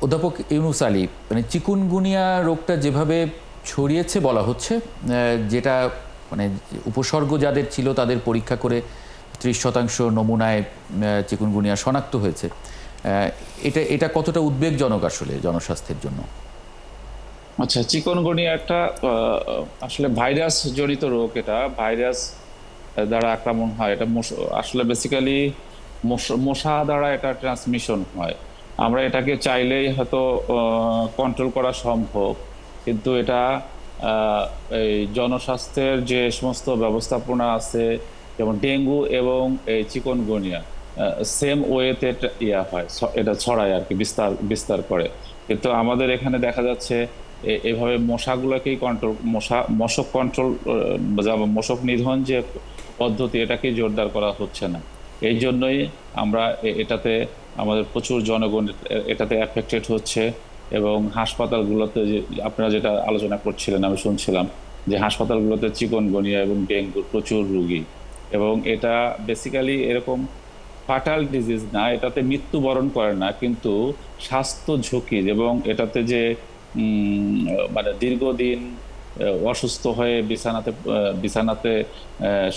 অধ্যাপক ইউনুস আলী, মানে চিকুনগুনিয়া রোগটা যেভাবে ছড়িয়েছে বলা হচ্ছে, যেটা মানে উপসর্গ যাদের ছিল তাদের পরীক্ষা করে 30% নমুনায় চিকুনগুনিয়া শনাক্ত হয়েছে, এটা কতটা উদ্বেগজনক আসলে জনস্বাস্থ্যের জন্য? আচ্ছা, চিকনগুনিয়া একটা আসলে ভাইরাস জনিত রোগ। এটা ভাইরাস দ্বারা আক্রমণ হয়। এটা আসলে বেসিক্যালি মশা দ্বারা এটা ট্রান্সমিশন হয়। আমরা এটাকে চাইলেই হয়তো কন্ট্রোল করা সম্ভব, কিন্তু এটা এই জনস্বাস্থ্যের যে সমস্ত ব্যবস্থাপনা আছে, যেমন ডেঙ্গু এবং এই চিকনগুনিয়া সেম ওয়েতে হয়, এটা ছড়ায় আর কি, বিস্তার বিস্তার করে। কিন্তু আমাদের এখানে দেখা যাচ্ছে এভাবে মশাগুলোকেই কন্ট্রোল, মশক কন্ট্রোল, মশক নিধন যে পদ্ধতি, এটাকে জোরদার করা হচ্ছে না। এই জন্যই আমরা এটাতে আমাদের প্রচুর জনগণ এটাতে অ্যাফেক্টেড হচ্ছে। এবং হাসপাতালগুলোতে যে আপনারা যেটা আলোচনা করছিলেন, আমি শুনছিলাম যে হাসপাতালগুলোতে চিকনগুনিয়া এবং ডেঙ্গুর প্রচুর রোগী। এবং এটা বেসিক্যালি এরকম ফাটাল ডিজিজ না, এটাতে মৃত্যুবরণ করে না, কিন্তু স্বাস্থ্য ঝুঁকি এবং এটাতে যে মানে দীর্ঘদিন অসুস্থ হয়ে বিছানাতে বিছানাতে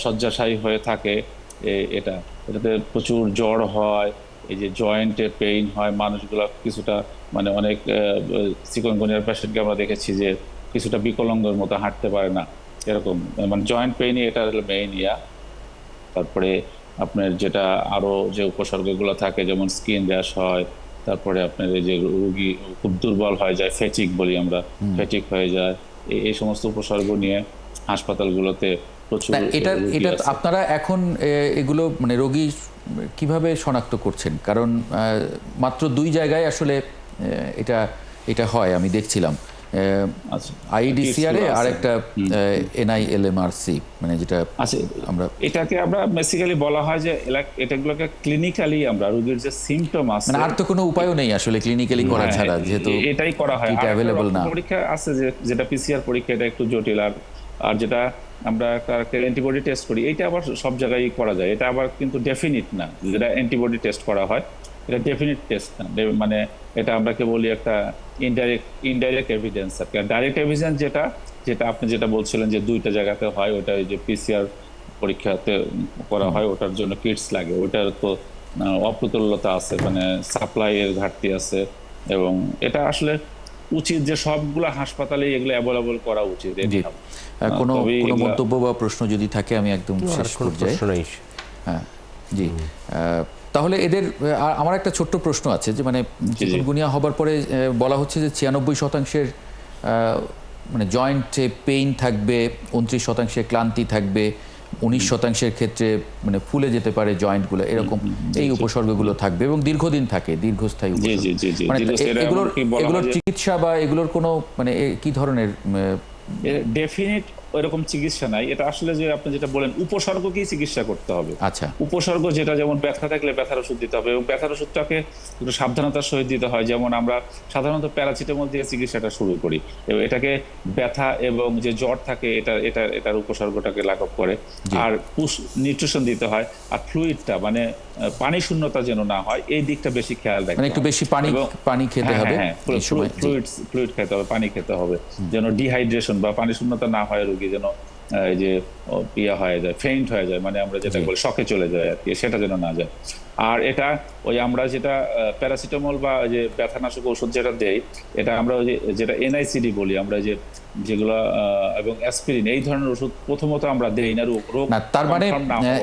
শয্যাশায়ী হয়ে থাকে। এটাতে প্রচুর জ্বর হয়, এই যে জয়েন্টে পেইন হয়, মানুষগুলো কিছুটা মানে অনেক চিকনগুনিয়ার পেশেন্টকে আমরা দেখেছি যে কিছুটা বিকলাঙ্গের মতো হাঁটতে পারে না, এরকম মানে জয়েন্ট পেইনই এটা হলো মেইন ইয়া। তারপরে আপনার যেটা আরো যে উপসর্গগুলো থাকে, যেমন স্কিন র্যাশ হয়, তারপরে আপনার এই যে রোগী খুব দুর্বল হয়ে যায়, ফেটিক বলি আমরা, ফেটিক হয়ে যায়। এই সমস্ত উপসর্গ নিয়ে হাসপাতালগুলোতে প্রচুর এটা রোগী এটা আছে। আপনারা এখন এগুলো মানে রোগী কিভাবে শনাক্ত করছেন? কারণ মাত্র 2 জায়গায় আসলে এটা এটা হয়, আমি দেখছিলাম আচ্ছা, আইডিসিআর কিটসগুলো আর আছে। একটা এনআইএলএমআরসি, মানে যেটা আচ্ছা, আমরা এটাকে আমরা বেসিক্যালি বলা হয় যে এটাগুলোকে ক্লিনিক্যালি আমরা রোগীর যে সিমটম মানে আছে। আর তো কোনো উপায়ও নেই আসলে ক্লিনিক্যালি করা হ্যাঁ, ছাড়া, যেহেতু এটাই করা হয়। কিট আর একটা অ্যাভেলেবল রক্ত না। পরীক্ষা আছে যেটা পিসিআর পরীক্ষা, এটা একটু জটিল। আর আর যেটা আমরা একটা অ্যান্টিবডি টেস্ট করি, এটা আবার সব জায়গায় করা যায়। এটা আবার কিন্তু ডেফিনিট না, যেটা অ্যান্টিবডি টেস্ট করা হয় এটা ডেফিনিট টেস্ট না। মানে এটা আমরা কে বলি একটা ইনডাইরেক্ট এভিডেন্স আর কি। ডাইরেক্ট এভিডেন্স যেটা যেটা আপনি যেটা বলছিলেন যে 2টা জায়গাতে হয়, ওটা ওই যে পিসিআর পরীক্ষাতে করা হয়, ওটার জন্য কিটস লাগে। ওটার তো অপ্রতুলতা আছে, মানে সাপ্লাই এর ঘাটতি আছে। এবং এটা আসলে উচিত যে সবগুলো হাসপাতালে এগুলো অ্যাভেলেবল করা উচিত। জি, কোনো তবেই কোনো এগুলা। মন্তব্য বা প্রশ্ন যদি থাকে আমি একদম শেষ পর্যায়ে। হ্যাঁ, জি। তাহলে এদের আমার একটা ছোট্ট প্রশ্ন আছে যে মানে চিকুনগুনিয়া হবার পরে বলা হচ্ছে যে 96%-এর মানে জয়েন্টে পেইন থাকবে, 29%-এ ক্লান্তি থাকবে, 19%-এর ক্ষেত্রে মানে ফুলে যেতে পারে জয়েন্টগুলো, এরকম এই উপসর্গগুলো থাকবে এবং দীর্ঘদিন থাকে, দীর্ঘস্থায়ী উপসর্গ। মানে এগুলোর চিকিৎসা বা এগুলোর কোনো মানে কি ধরনের ডেফিনিট ওইরকম চিকিৎসা নাই। এটা আসলে যে আপনি যেটা বলেন উপসর্গকেই চিকিৎসা করতে হবে। আচ্ছা, উপসর্গ যেটা, যেমন ব্যথা থাকলে ব্যথার ওষুধ দিতে হবে, এবং ব্যথার ওষুধটাকে একটু সাবধানতার সহিত দিতে হয়। যেমন আমরা সাধারণত প্যারাসিটামল দিয়ে চিকিৎসাটা শুরু করি, এবং এটাকে ব্যথা এবং যে জ্বর থাকে এটার উপসর্গটাকে লাঘব করে। আর নিউট্রিশন দিতে হয়, আর ফ্লুইডটা মানে পানি শূন্যতা যেন না হয়, এই দিকটা বেশি খেয়াল রাখতে মানে হবে। একটু বেশি পানি খেতে হবে, ফ্লুইড খেতে হবে, পানি খেতে হবে, যেন ডিহাইড্রেশন বা পানি শূন্যতা না হয়, রোগী যেন এই যে ইয়া হয়ে যায়, ফেইন্ট হয়ে যায়, মানে আমরা যেটা বলি শকে চলে যায় আর কি, সেটা যেন না যায়। আর এটা ওই আমরা যেটা প্যারাসিটামল বা যে ব্যথানাশক ওষুধ যেটা দেই, এটা আমরা ওই যেটা এনআইসিডি বলি আমরা, যেগুলো এবং অ্যাসপিরিন, এই ধরনের ওষুধ প্রথমত আমরা দেই না রোগ না। তার মানে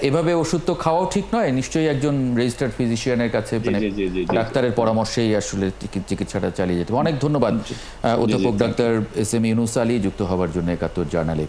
এভাবে ওষুধ তো খাওয়াও ঠিক নয়, নিশ্চয়ই একজন রেজিস্টার্ড ফিজিশিয়ানের কাছে মানে ডাক্তারের পরামর্শেই আসলে চিকিৎসাটা চালিয়ে যেতে হবে। অনেক ধন্যবাদ অধ্যাপক doctor S M Yunus Ali যুক্ত হওয়ার জন্য ৭১ জার্নালে।